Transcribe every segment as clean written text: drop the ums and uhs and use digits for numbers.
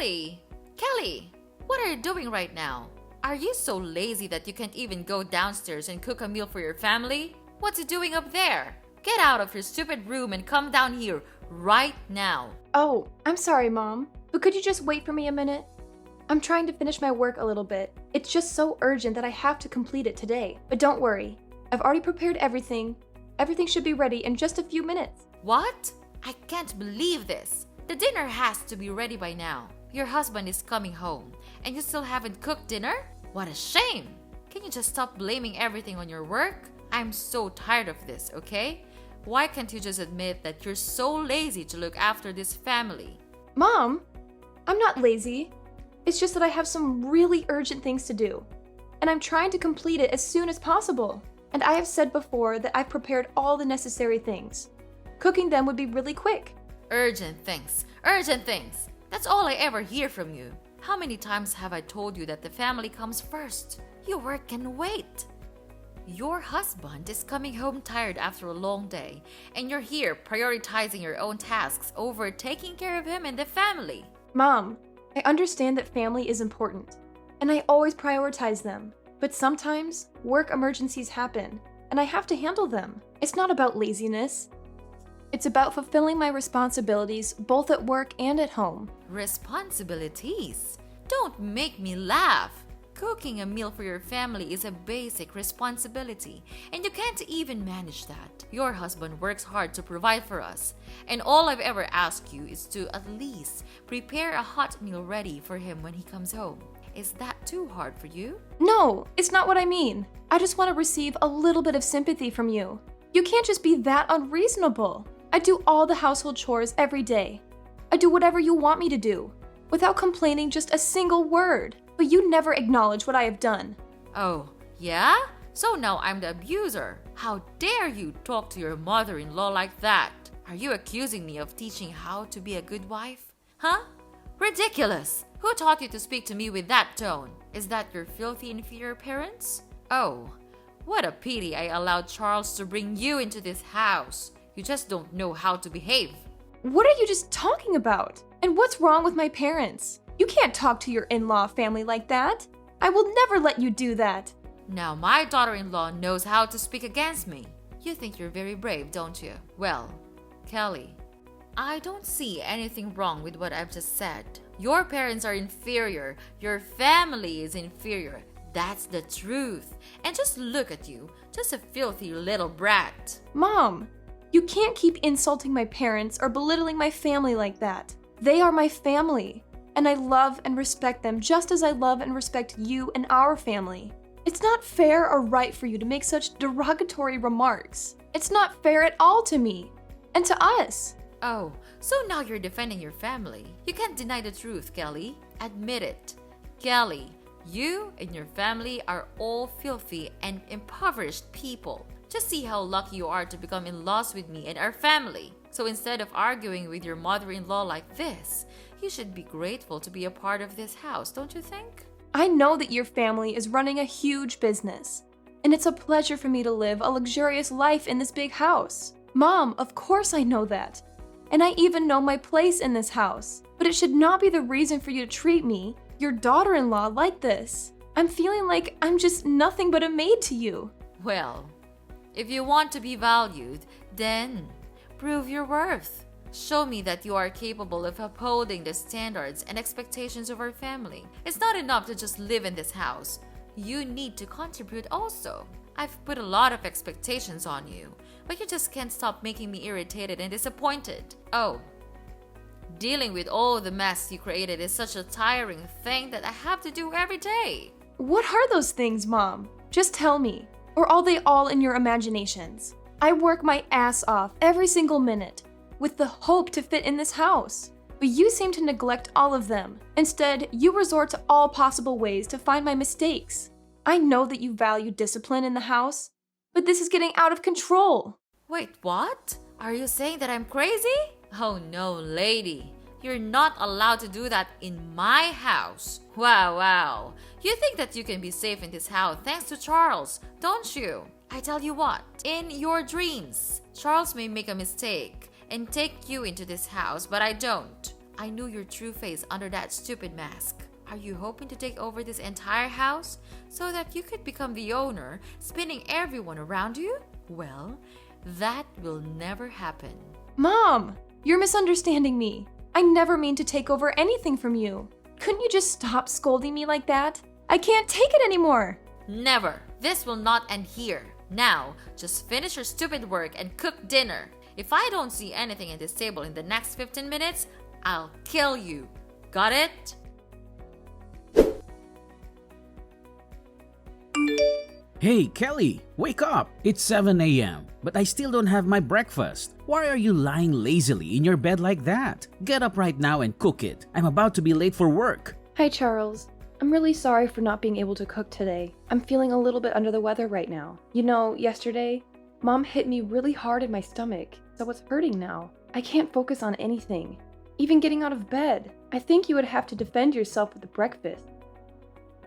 Kelly! Kelly! What are you doing right now? Are you so lazy that you can't even go downstairs and cook a meal for your family? What's he doing up there? Get out of your stupid room and come down here right now. Oh, I'm sorry, Mom, but could you just wait for me a minute? I'm trying to finish my work a little bit. It's just so urgent that I have to complete it today. But don't worry, I've already prepared everything. Everything should be ready in just a few minutes. What? I can't believe this. The dinner has to be ready by now. Your husband is coming home, and you still haven't cooked dinner? What a shame! Can you just stop blaming everything on your work? I'm so tired of this, okay? Why can't you just admit that you're so lazy to look after this family? Mom, I'm not lazy. It's just that I have some really urgent things to do, and I'm trying to complete it as soon as possible. And I have said before that I've prepared all the necessary things. Cooking them would be really quick. Urgent things. Urgent things. That's all I ever hear from you. How many times have I told you that the family comes first? Your work can wait. Your husband is coming home tired after a long day, and you're here prioritizing your own tasks over taking care of him and the family. Mom, I understand that family is important, and I always prioritize them. But sometimes, work emergencies happen, and I have to handle them. It's not about laziness. It's about fulfilling my responsibilities both at work and at home. Responsibilities? Don't make me laugh. Cooking a meal for your family is a basic responsibility, and you can't even manage that. Your husband works hard to provide for us, and all I've ever asked you is to at least prepare a hot meal ready for him when he comes home. Is that too hard for you? No, it's not what I mean. I just want to receive a little bit of sympathy from you. You can't just be that unreasonable. I do all the household chores every day. I do whatever you want me to do, without complaining just a single word. But you never acknowledge what I have done. Oh, yeah? So now I'm the abuser. How dare you talk to your mother-in-law like that? Are you accusing me of teaching how to be a good wife? Huh? Ridiculous! Who taught you to speak to me with that tone? Is that your filthy inferior parents? Oh, what a pity I allowed Charles to bring you into this house. You just don't know how to behave. What are you just talking about? And what's wrong with my parents? You can't talk to your in-law family like that. I will never let you do that. Now my daughter-in-law knows how to speak against me. You think you're very brave, don't you? Well, Kelly, I don't see anything wrong with what I've just said. Your parents are inferior. Your family is inferior. That's the truth. And just look at you, just a filthy little brat. Mom, you can't keep insulting my parents or belittling my family like that. They are my family, and I love and respect them just as I love and respect you and our family. It's not fair or right for you to make such derogatory remarks. It's not fair at all to me, and to us. Oh, so now you're defending your family. You can't deny the truth, Kelly. Admit it. Kelly, you and your family are all filthy and impoverished people. Just see how lucky you are to become in-laws with me and our family. So instead of arguing with your mother-in-law like this, you should be grateful to be a part of this house, don't you think? I know that your family is running a huge business, and it's a pleasure for me to live a luxurious life in this big house. Mom, of course I know that. And I even know my place in this house. But it should not be the reason for you to treat me, your daughter-in-law, like this. I'm feeling like I'm just nothing but a maid to you. Well, if you want to be valued, then prove your worth. Show me that you are capable of upholding the standards and expectations of our family. It's not enough to just live in this house. You need to contribute also. I've put a lot of expectations on you, but you just can't stop making me irritated and disappointed. Oh, dealing with all the mess you created is such a tiring thing that I have to do every day. What are those things, Mom? Just tell me. Or are they all in your imaginations? I work my ass off every single minute with the hope to fit in this house. But you seem to neglect all of them. Instead, you resort to all possible ways to find my mistakes. I know that you value discipline in the house, but this is getting out of control. Wait, what? Are you saying that I'm crazy? Oh no, lady. You're not allowed to do that in my house. Wow. You think that you can be safe in this house thanks to Charles, don't you? I tell you what, in your dreams, Charles may make a mistake and take you into this house, but I don't. I knew your true face under that stupid mask. Are you hoping to take over this entire house so that you could become the owner, spinning everyone around you? Well, that will never happen. Mom, you're misunderstanding me. I never mean to take over anything from you. Couldn't you just stop scolding me like that? I can't take it anymore. Never. This will not end here. Now, just finish your stupid work and cook dinner. If I don't see anything at this table in the next 15 minutes, I'll kill you. Got it? Hey, Kelly, wake up! It's 7 a.m., but I still don't have my breakfast. Why are you lying lazily in your bed like that? Get up right now and cook it. I'm about to be late for work. Hi, Charles. I'm really sorry for not being able to cook today. I'm feeling a little bit under the weather right now. You know, yesterday, Mom hit me really hard in my stomach, so it's hurting now. I can't focus on anything, even getting out of bed. I think you would have to defend yourself with the breakfast.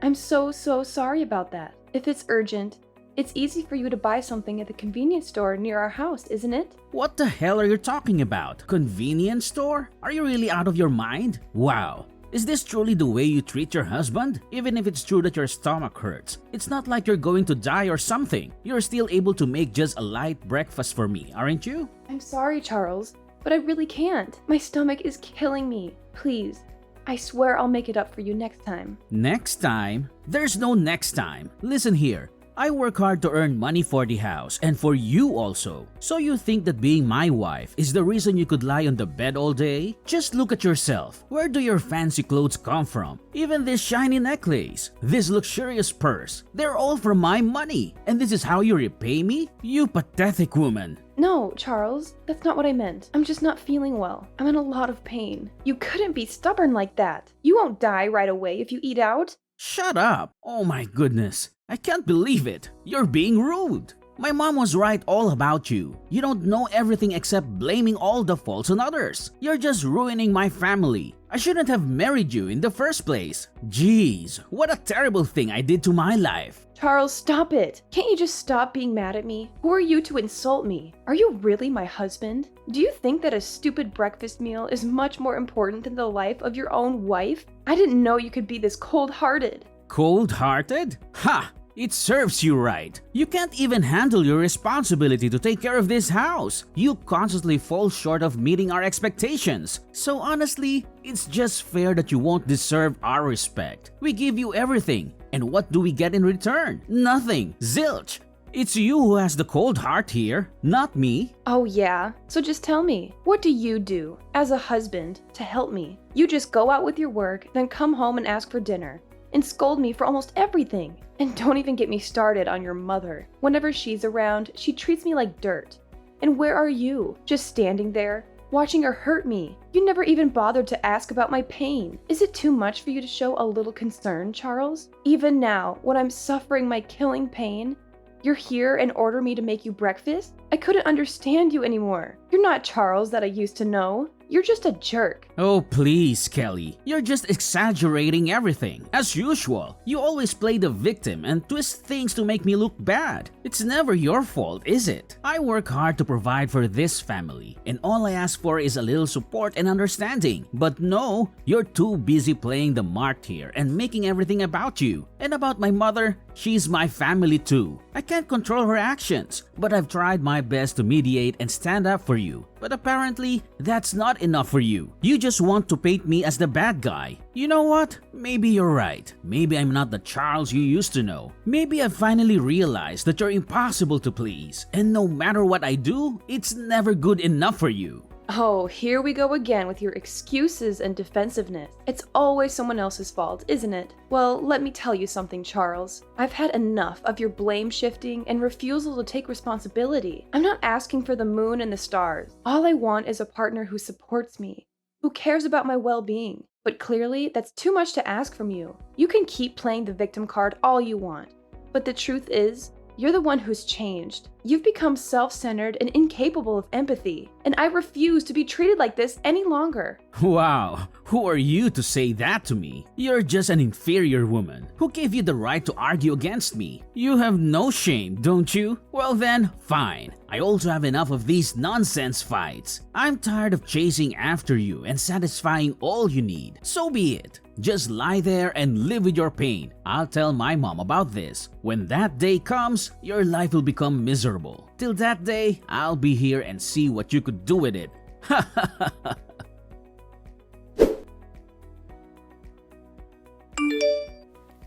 I'm so sorry about that. If it's urgent, it's easy for you to buy something at the convenience store near our house, isn't it? What the hell are you talking about? Convenience store? Are you really out of your mind? Wow. Is this truly the way you treat your husband? Even if it's true that your stomach hurts, it's not like you're going to die or something. You're still able to make just a light breakfast for me, aren't you? I'm sorry, Charles, but I really can't. My stomach is killing me. Please, I swear I'll make it up for you next time. Next time? There's no next time. Listen here. I work hard to earn money for the house and for you also. So you think that being my wife is the reason you could lie on the bed all day? Just look at yourself. Where do your fancy clothes come from? Even this shiny necklace, this luxurious purse, they're all from my money. And this is how you repay me? You pathetic woman. No, Charles, that's not what I meant. I'm just not feeling well. I'm in a lot of pain. You couldn't be stubborn like that. You won't die right away if you eat out. Shut up! Oh my goodness. I can't believe it. You're being rude. My mom was right all about you. You don't know everything except blaming all the faults on others. You're just ruining my family. I shouldn't have married you in the first place. Jeez, what a terrible thing I did to my life. Charles, stop it. Can't you just stop being mad at me? Who are you to insult me? Are you really my husband? Do you think that a stupid breakfast meal is much more important than the life of your own wife? I didn't know you could be this cold-hearted. Cold-hearted? Ha! It serves you right. You can't even handle your responsibility to take care of this house. You constantly fall short of meeting our expectations. So honestly, it's just fair that you won't deserve our respect. We give you everything. And what do we get in return? Nothing. Zilch. It's you who has the cold heart here, not me. Oh yeah? So just tell me, what do you do as a husband to help me? You just go out with your work, then come home and ask for dinner, and scold me for almost everything. And don't even get me started on your mother. Whenever she's around, she treats me like dirt. And where are you? Just standing there, watching her hurt me. You never even bothered to ask about my pain. Is it too much for you to show a little concern, Charles? Even now, when I'm suffering my killing pain, you're here and order me to make you breakfast? I couldn't understand you anymore. You're not Charles that I used to know. You're just a jerk. Oh, please, Kelly. You're just exaggerating everything. As usual, you always play the victim and twist things to make me look bad. It's never your fault, is it? I work hard to provide for this family, and all I ask for is a little support and understanding. But no, you're too busy playing the mark here and making everything about you. And about my mother, she's my family too. I can't control her actions, but I've tried my best to mediate and stand up for you. But apparently, that's not enough for you. You just want to paint me as the bad guy. You know what? Maybe you're right. Maybe I'm not the Charles you used to know. Maybe I've finally realized that you're impossible to please. And no matter what I do, it's never good enough for you. Oh, here we go again with your excuses and defensiveness. It's always someone else's fault, isn't it? Well, let me tell you something, Charles. I've had enough of your blame shifting and refusal to take responsibility. I'm not asking for the moon and the stars. All I want is a partner who supports me, who cares about my well-being. But clearly, that's too much to ask from you. You can keep playing the victim card all you want. But the truth is, you're the one who's changed. You've become self-centered and incapable of empathy, and I refuse to be treated like this any longer. Wow, who are you to say that to me? You're just an inferior woman. Who gave you the right to argue against me? You have no shame, don't you? Well then, fine. I also have enough of these nonsense fights. I'm tired of chasing after you and satisfying all you need. So be it. Just lie there and live with your pain. I'll tell my mom about this. When that day comes, your life will become miserable. Till that day, I'll be here and see what you could do with it.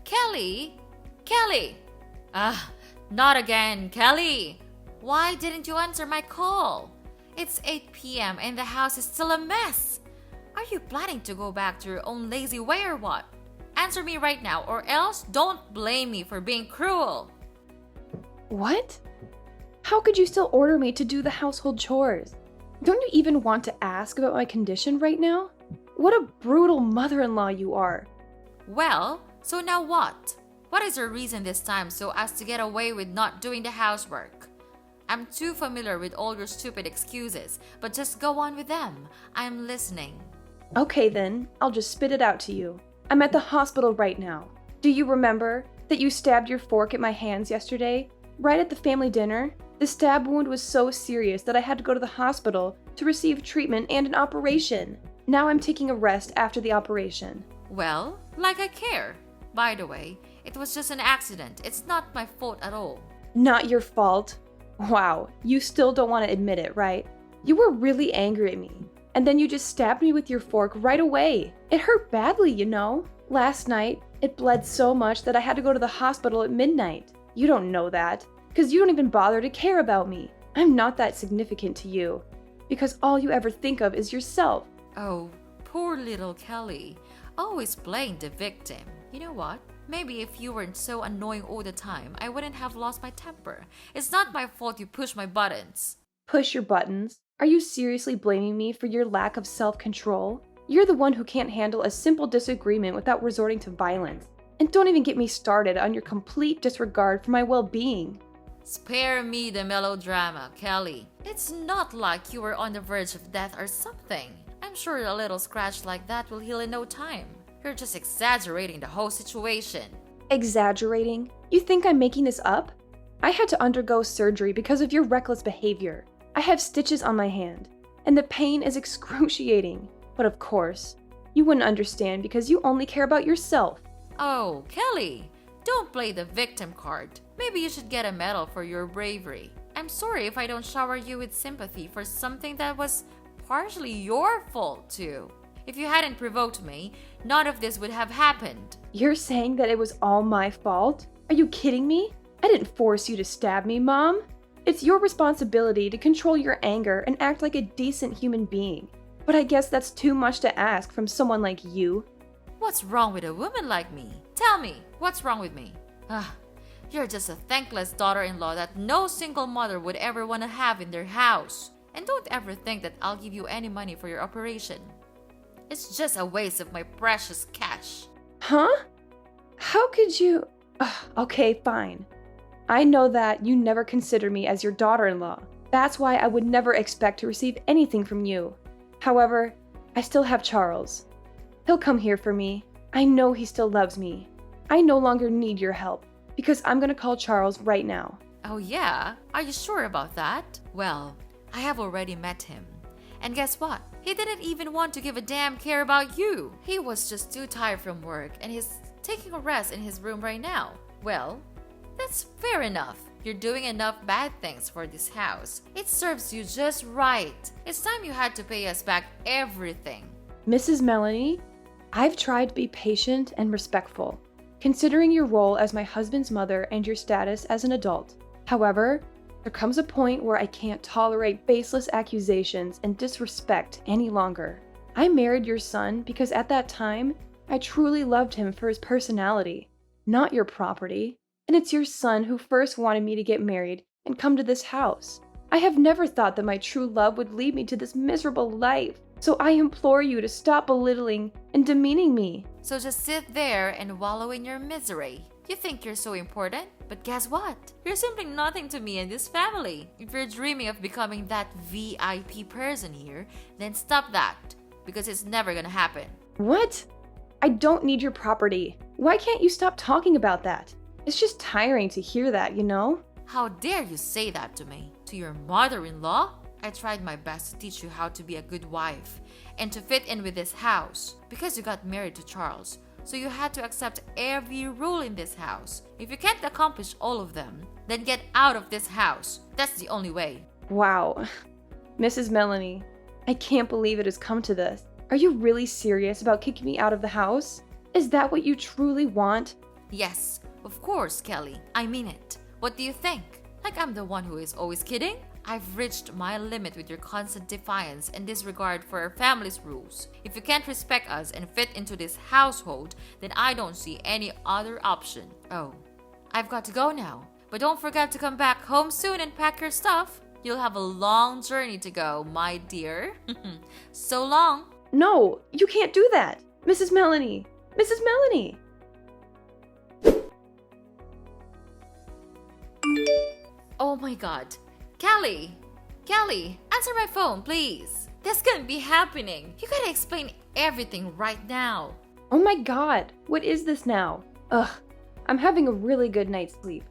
Kelly? Kelly! Not again, Kelly! Why didn't you answer my call? It's 8 p.m. and the house is still a mess. Are you planning to go back to your own lazy way or what? Answer me right now, or else don't blame me for being cruel. What? How could you still order me to do the household chores? Don't you even want to ask about my condition right now? What a brutal mother-in-law you are. Well, so now what? What is your reason this time so as to get away with not doing the housework? I'm too familiar with all your stupid excuses, but just go on with them. I'm listening. Okay then, I'll just spit it out to you. I'm at the hospital right now. Do you remember that you stabbed your fork at my hands yesterday? Right at the family dinner? The stab wound was so serious that I had to go to the hospital to receive treatment and an operation. Now I'm taking a rest after the operation. Well, like I care. By the way, it was just an accident. It's not my fault at all. Not your fault. Wow, you still don't want to admit it, right? You were really angry at me. And then you just stabbed me with your fork right away. It hurt badly, you know. Last night, it bled so much that I had to go to the hospital at midnight. You don't know that, because you don't even bother to care about me. I'm not that significant to you, because all you ever think of is yourself. Oh, poor little Kelly. Always playing the victim. You know what? Maybe if you weren't so annoying all the time, I wouldn't have lost my temper. It's not my fault you push my buttons. Push your buttons? Are you seriously blaming me for your lack of self-control? You're the one who can't handle a simple disagreement without resorting to violence. And don't even get me started on your complete disregard for my well-being. Spare me the melodrama, Kelly. It's not like you were on the verge of death or something. I'm sure a little scratch like that will heal in no time. You're just exaggerating the whole situation. Exaggerating? You think I'm making this up? I had to undergo surgery because of your reckless behavior. I have stitches on my hand, and the pain is excruciating. But of course, you wouldn't understand because you only care about yourself. Oh, Kelly, don't play the victim card. Maybe you should get a medal for your bravery. I'm sorry if I don't shower you with sympathy for something that was partially your fault too. If you hadn't provoked me, none of this would have happened. You're saying that it was all my fault? Are you kidding me? I didn't force you to stab me, Mom. It's your responsibility to control your anger and act like a decent human being. But I guess that's too much to ask from someone like you. What's wrong with a woman like me? Tell me, what's wrong with me? You're just a thankless daughter-in-law that no single mother would ever want to have in their house. And don't ever think that I'll give you any money for your operation. It's just a waste of my precious cash. Huh? How could you... Okay, fine. I know that you never consider me as your daughter-in-law. That's why I would never expect to receive anything from you. However, I still have Charles. He'll come here for me. I know he still loves me. I no longer need your help, because I'm gonna call Charles right now. Oh yeah? Are you sure about that? Well, I have already met him. And guess what? He didn't even want to give a damn care about you. He was just too tired from work and he's taking a rest in his room right now. Well, that's fair enough. You're doing enough bad things for this house. It serves you just right. It's time you had to pay us back everything. Mrs. Melanie, I've tried to be patient and respectful, considering your role as my husband's mother and your status as an adult. However, there comes a point where I can't tolerate baseless accusations and disrespect any longer. I married your son because at that time, I truly loved him for his personality, not your property. And it's your son who first wanted me to get married and come to this house. I have never thought that my true love would lead me to this miserable life. So I implore you to stop belittling and demeaning me. So just sit there and wallow in your misery. You think you're so important? But guess what? You're simply nothing to me and this family. If you're dreaming of becoming that VIP person here, then stop that, because it's never gonna happen. What? I don't need your property. Why can't you stop talking about that? It's just tiring to hear that, you know? How dare you say that to me? To your mother-in-law? I tried my best to teach you how to be a good wife and to fit in with this house because you got married to Charles. So you had to accept every rule in this house. If you can't accomplish all of them, then get out of this house. That's the only way. Wow. Mrs. Melanie, I can't believe it has come to this. Are you really serious about kicking me out of the house? Is that what you truly want? Yes, of course, Kelly. I mean it. What do you think? Like I'm the one who is always kidding? I've reached my limit with your constant defiance and disregard for our family's rules. If you can't respect us and fit into this household, then I don't see any other option. Oh, I've got to go now. But don't forget to come back home soon and pack your stuff. You'll have a long journey to go, my dear. So long. No, you can't do that. Mrs. Melanie! Mrs. Melanie! Oh my god. Kelly! Kelly, answer my phone, please. This can't be happening. You gotta explain everything right now. Oh my god, what is this now? Ugh, I'm having a really good night's sleep.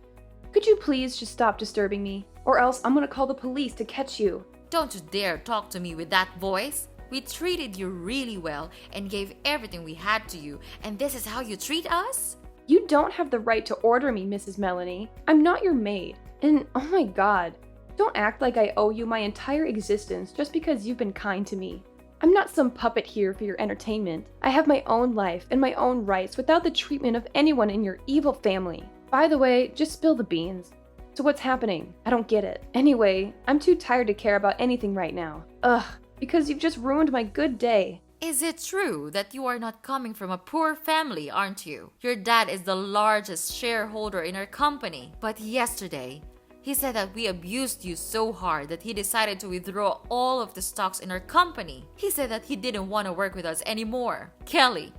Could you please just stop disturbing me? Or else I'm gonna call the police to catch you. Don't you dare talk to me with that voice. We treated you really well and gave everything we had to you, and this is how you treat us? You don't have the right to order me, Mrs. Melanie. I'm not your maid. And oh my god, don't act like I owe you my entire existence just because you've been kind to me. I'm not some puppet here for your entertainment. I have my own life and my own rights without the treatment of anyone in your evil family. By the way, just spill the beans. So what's happening? I don't get it. Anyway, I'm too tired to care about anything right now. Ugh, because you've just ruined my good day. Is it true that you are not coming from a poor family, aren't you? Your dad is the largest shareholder in our company. But yesterday, he said that we abused you so hard that he decided to withdraw all of the stocks in our company. He said that he didn't want to work with us anymore. Kelly,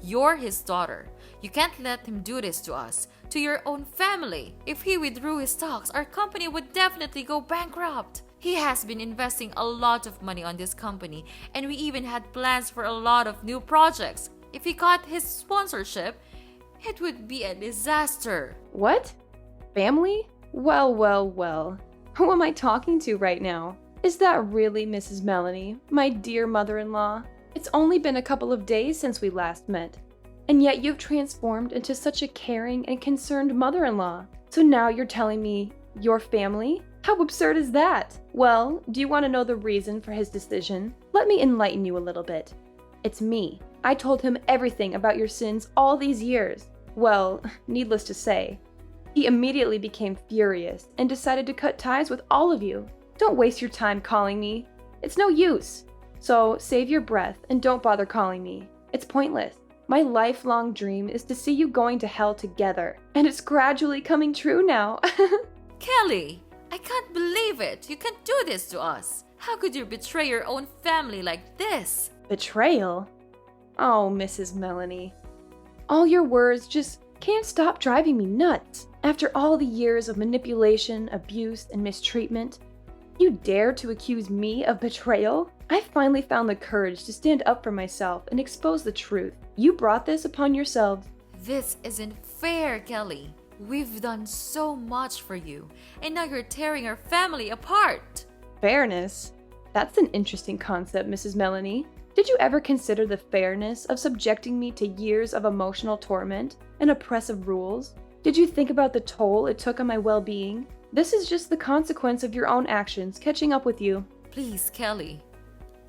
you're his daughter. You can't let him do this to us, to your own family. If he withdrew his stocks, our company would definitely go bankrupt. He has been investing a lot of money on this company, and we even had plans for a lot of new projects. If he got his sponsorship, it would be a disaster. What? Family? Well, well, well. Who am I talking to right now? Is that really Mrs. Melanie, my dear mother-in-law? It's only been a couple of days since we last met, and yet you've transformed into such a caring and concerned mother-in-law. So now you're telling me your family? How absurd is that? Well, do you want to know the reason for his decision? Let me enlighten you a little bit. It's me. I told him everything about your sins all these years. Well, needless to say, he immediately became furious and decided to cut ties with all of you. Don't waste your time calling me. It's no use. So save your breath and don't bother calling me. It's pointless. My lifelong dream is to see you going to hell together, and it's gradually coming true now. Kelly, I can't believe it. You can't do this to us. How could you betray your own family like this? Betrayal? Oh, Mrs. Melanie. All your words just can't stop driving me nuts. After all the years of manipulation, abuse, and mistreatment, you dare to accuse me of betrayal? I finally found the courage to stand up for myself and expose the truth. You brought this upon yourselves. This isn't fair, Kelly. We've done so much for you, and now you're tearing our family apart. Fairness? That's an interesting concept, Mrs. Melanie. Did you ever consider the fairness of subjecting me to years of emotional torment and oppressive rules? Did you think about the toll it took on my well-being? This is just the consequence of your own actions catching up with you. Please, Kelly.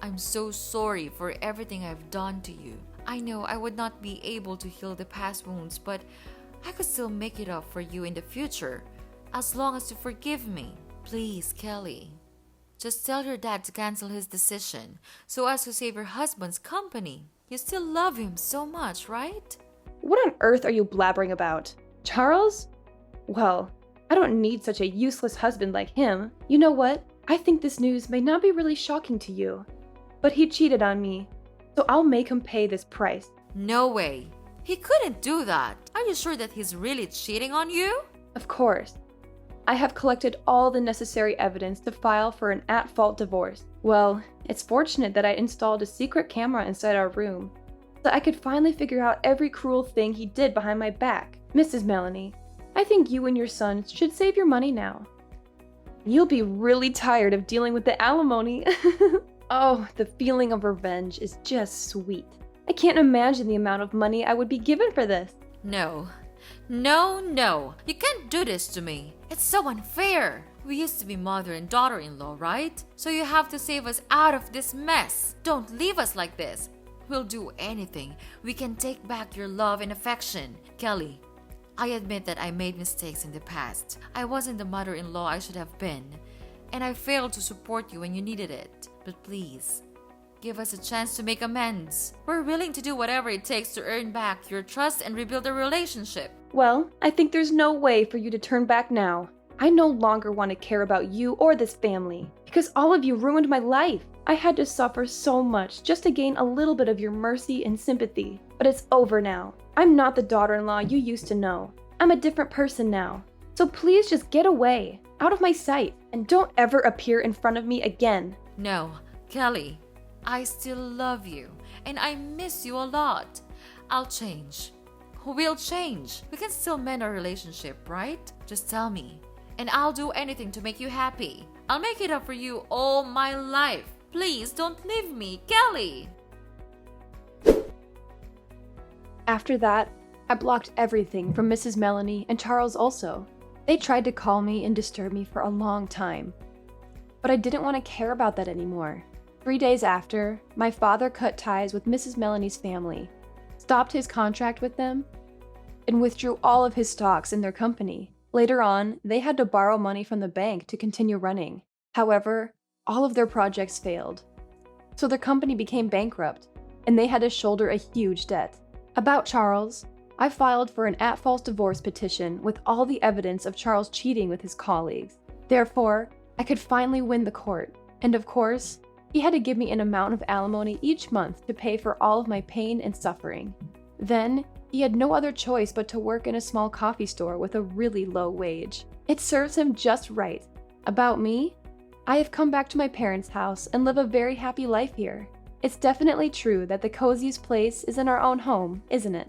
I'm so sorry for everything I've done to you. I know I would not be able to heal the past wounds, but I could still make it up for you in the future, as long as you forgive me. Please, Kelly. Just tell your dad to cancel his decision, so as to save your husband's company. You still love him so much, right? What on earth are you blabbering about? Charles? Well, I don't need such a useless husband like him. You know what? I think this news may not be really shocking to you, but he cheated on me, so I'll make him pay this price. No way. He couldn't do that. Are you sure that he's really cheating on you? Of course. I have collected all the necessary evidence to file for an at-fault divorce. Well, it's fortunate that I installed a secret camera inside our room, so I could finally figure out every cruel thing he did behind my back. Mrs. Melanie, I think you and your son should save your money now. You'll be really tired of dealing with the alimony. Oh, the feeling of revenge is just sweet. I can't imagine the amount of money I would be given for this. No. No. You can't do this to me. It's so unfair. We used to be mother and daughter-in-law, right? So you have to save us out of this mess. Don't leave us like this. We'll do anything. We can take back your love and affection. Kelly, I admit that I made mistakes in the past. I wasn't the mother-in-law I should have been. And I failed to support you when you needed it. But please, give us a chance to make amends. We're willing to do whatever it takes to earn back your trust and rebuild a relationship. Well, I think there's no way for you to turn back now. I no longer want to care about you or this family, because all of you ruined my life. I had to suffer so much just to gain a little bit of your mercy and sympathy. But it's over now. I'm not the daughter-in-law you used to know. I'm a different person now. So please just get away, out of my sight, and don't ever appear in front of me again. No, Kelly, I still love you, and I miss you a lot. I'll change. We'll change. We can still mend our relationship, right? Just tell me, and I'll do anything to make you happy. I'll make it up for you all my life. Please don't leave me, Kelly. After that, I blocked everything from Mrs. Melanie and Charles also. They tried to call me and disturb me for a long time. But I didn't want to care about that anymore. 3 days after, my father cut ties with Mrs. Melanie's family, stopped his contract with them, and withdrew all of his stocks in their company. Later on, they had to borrow money from the bank to continue running. However, all of their projects failed. So their company became bankrupt, and they had to shoulder a huge debt. About Charles, I filed for an at-fault divorce petition with all the evidence of Charles cheating with his colleagues. Therefore, I could finally win the court. And of course, he had to give me an amount of alimony each month to pay for all of my pain and suffering. Then, he had no other choice but to work in a small coffee store with a really low wage. It serves him just right. About me, I have come back to my parents' house and live a very happy life here. It's definitely true that the coziest place is in our own home, isn't it?